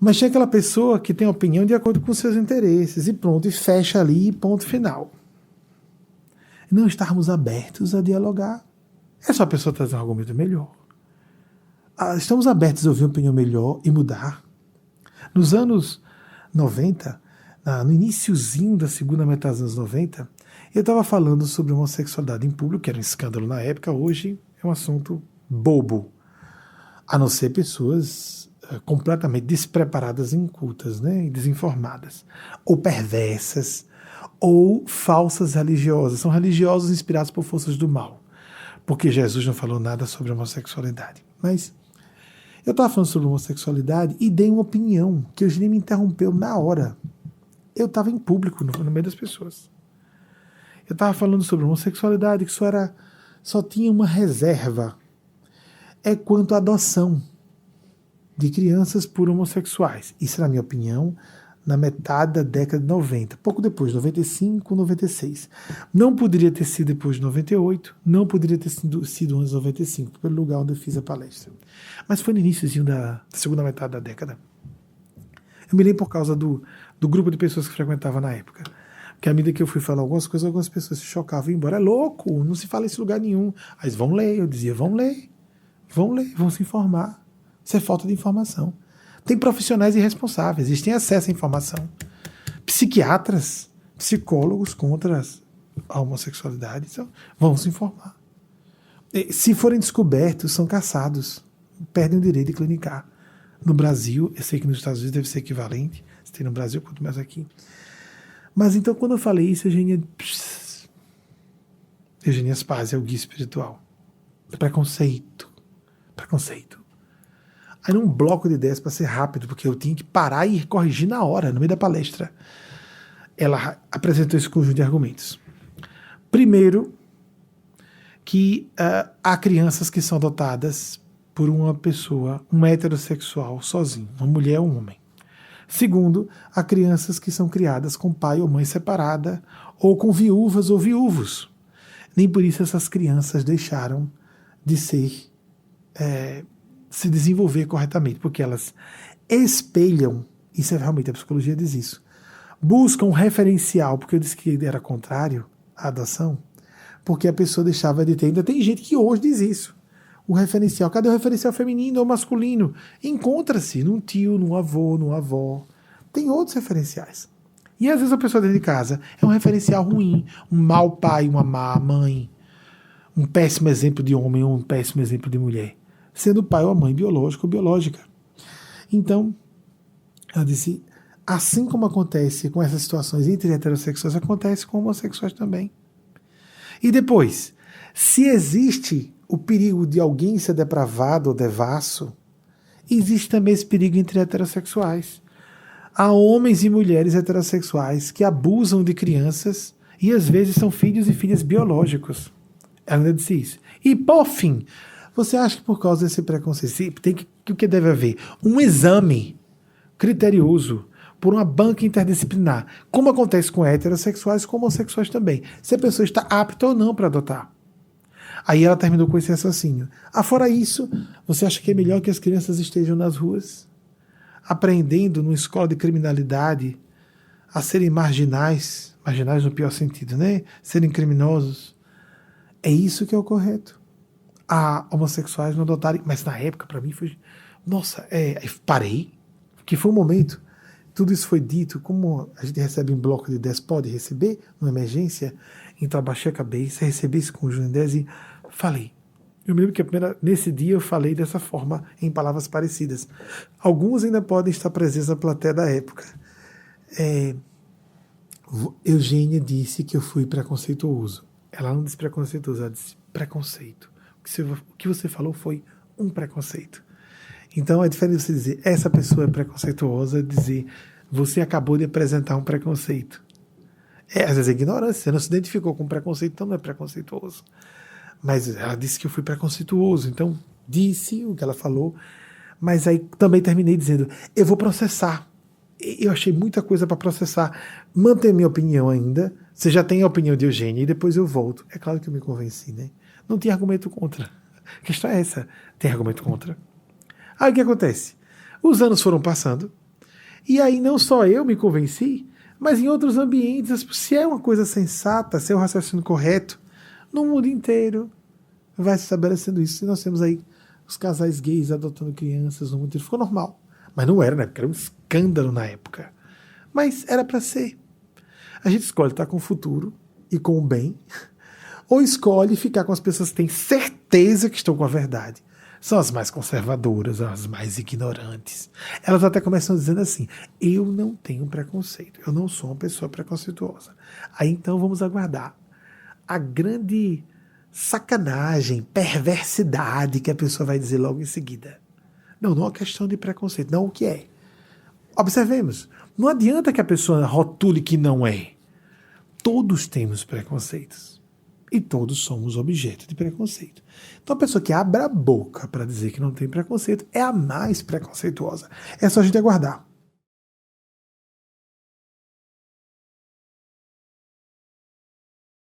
Mas tem aquela pessoa que tem opinião de acordo com seus interesses, e pronto, e fecha ali, ponto final. Não estarmos abertos a dialogar. É só a pessoa trazer um argumento melhor. Estamos abertos a ouvir uma opinião melhor e mudar. Nos anos 90, no iniciozinho da segunda metade dos anos 90, eu estava falando sobre homossexualidade em público, que era um escândalo na época, hoje é um assunto bobo. A não ser pessoas completamente despreparadas e incultas, né, e desinformadas, ou perversas, ou falsas religiosas. São religiosos inspirados por forças do mal, porque Jesus não falou nada sobre homossexualidade. Mas eu estava falando sobre homossexualidade e dei uma opinião que o Eugênio me interrompeu na hora. Eu estava em público, no meio das pessoas. Eu estava falando sobre homossexualidade, que só tinha uma reserva. É quanto à adoção de crianças por homossexuais. Isso, na minha opinião, na metade da década de 90, pouco depois, 95, 96. Não poderia ter sido depois de 98, não poderia ter sido antes de 95, pelo lugar onde eu fiz a palestra. Mas foi no iníciozinho da segunda metade da década. Eu me lembro por causa do grupo de pessoas que frequentava na época. Porque à medida que eu fui falar algumas coisas, algumas pessoas se chocavam e iam embora. É louco, não se fala isso em lugar nenhum. Aí vão ler, eu dizia, vão ler, vão se informar. Isso é falta de informação. Tem profissionais irresponsáveis, eles têm acesso à informação. Psiquiatras, psicólogos contra a homossexualidade, então, vão se informar. Se forem descobertos, são caçados, perdem o direito de clinicar. No Brasil, eu sei que nos Estados Unidos deve ser equivalente, se tem no Brasil, quanto mais aqui. Mas então, quando eu falei isso, Eugênia Spazio é o guia espiritual. Preconceito. Aí num bloco de ideias para ser rápido, porque eu tinha que parar e corrigir na hora, no meio da palestra. Ela apresentou esse conjunto de argumentos. Primeiro, que há crianças que são adotadas por uma pessoa, um heterossexual sozinho, uma mulher ou um homem. Segundo, há crianças que são criadas com pai ou mãe separada, ou com viúvas ou viúvos. Nem por isso essas crianças deixaram de se desenvolver corretamente, porque elas espelham, isso é realmente, a psicologia diz isso, buscam um referencial, porque eu disse que era contrário à adoção, porque a pessoa deixava de ter, ainda tem gente que hoje diz isso, o referencial, cadê o referencial feminino ou masculino? Encontra-se num tio, num avô, numa avó, tem outros referenciais. E às vezes a pessoa dentro de casa é um referencial ruim, um mau pai, uma má mãe, um péssimo exemplo de homem ou um péssimo exemplo de mulher, sendo o pai ou a mãe biológico ou biológica. Então, ela disse, assim como acontece com essas situações entre heterossexuais, acontece com homossexuais também. E depois, se existe o perigo de alguém ser depravado ou devasso, existe também esse perigo entre heterossexuais. Há homens e mulheres heterossexuais que abusam de crianças e às vezes são filhos e filhas biológicos. Ela ainda disse isso. E por fim, você acha que por causa desse preconceito, o que deve haver? Um exame criterioso por uma banca interdisciplinar, como acontece com heterossexuais e com homossexuais também, se a pessoa está apta ou não para adotar. Aí ela terminou com esse raciocínio. Fora isso, você acha que é melhor que as crianças estejam nas ruas, aprendendo numa escola de criminalidade a serem marginais no pior sentido, né? Serem criminosos? É isso que é o correto. A homossexuais não adotarem, mas na época para mim foi, nossa, parei, que foi um momento, tudo isso foi dito, como a gente recebe em bloco de 10, pode receber, numa emergência, então abaixei a cabeça, recebi esse conjunto de 10 e falei. Eu me lembro que nesse dia eu falei dessa forma, em palavras parecidas. Alguns ainda podem estar presentes na plateia da época. Eugênia disse que eu fui preconceituoso. Ela não disse preconceituoso, ela disse preconceito. O que você falou foi um preconceito. Então é diferente você dizer essa pessoa é preconceituosa, dizer você acabou de apresentar um preconceito. Às vezes é ignorância, você não se identificou com preconceito, então não é preconceituoso. Mas ela disse que eu fui preconceituoso, então disse o que ela falou, mas aí também terminei dizendo, eu vou processar. Eu achei muita coisa para processar. Manter minha opinião ainda, você já tem a opinião de Eugênia e depois eu volto. É claro que eu me convenci, né? Não tinha argumento contra. A questão é essa, tem argumento contra. Aí o que acontece? Os anos foram passando E aí não só eu me convenci, mas em outros ambientes, se é uma coisa sensata, se é o raciocínio correto, no mundo inteiro vai se estabelecendo isso. E nós temos aí os casais gays adotando crianças no mundo inteiro. Ficou normal. Mas não era, né? Porque era um escândalo na época. Mas era para ser. A gente escolhe estar com o futuro e com o bem, ou escolhe ficar com as pessoas que têm certeza que estão com a verdade. São as mais conservadoras, as mais ignorantes. Elas até começam dizendo assim: eu não tenho preconceito, eu não sou uma pessoa preconceituosa. Aí então vamos aguardar a grande sacanagem, perversidade que a pessoa vai dizer logo em seguida. Não, não é uma questão de preconceito, não o que é. Observemos, não adianta que a pessoa rotule que não é. Todos temos preconceitos. E todos somos objeto de preconceito. Então a pessoa que abre a boca para dizer que não tem preconceito é a mais preconceituosa. É só a gente aguardar.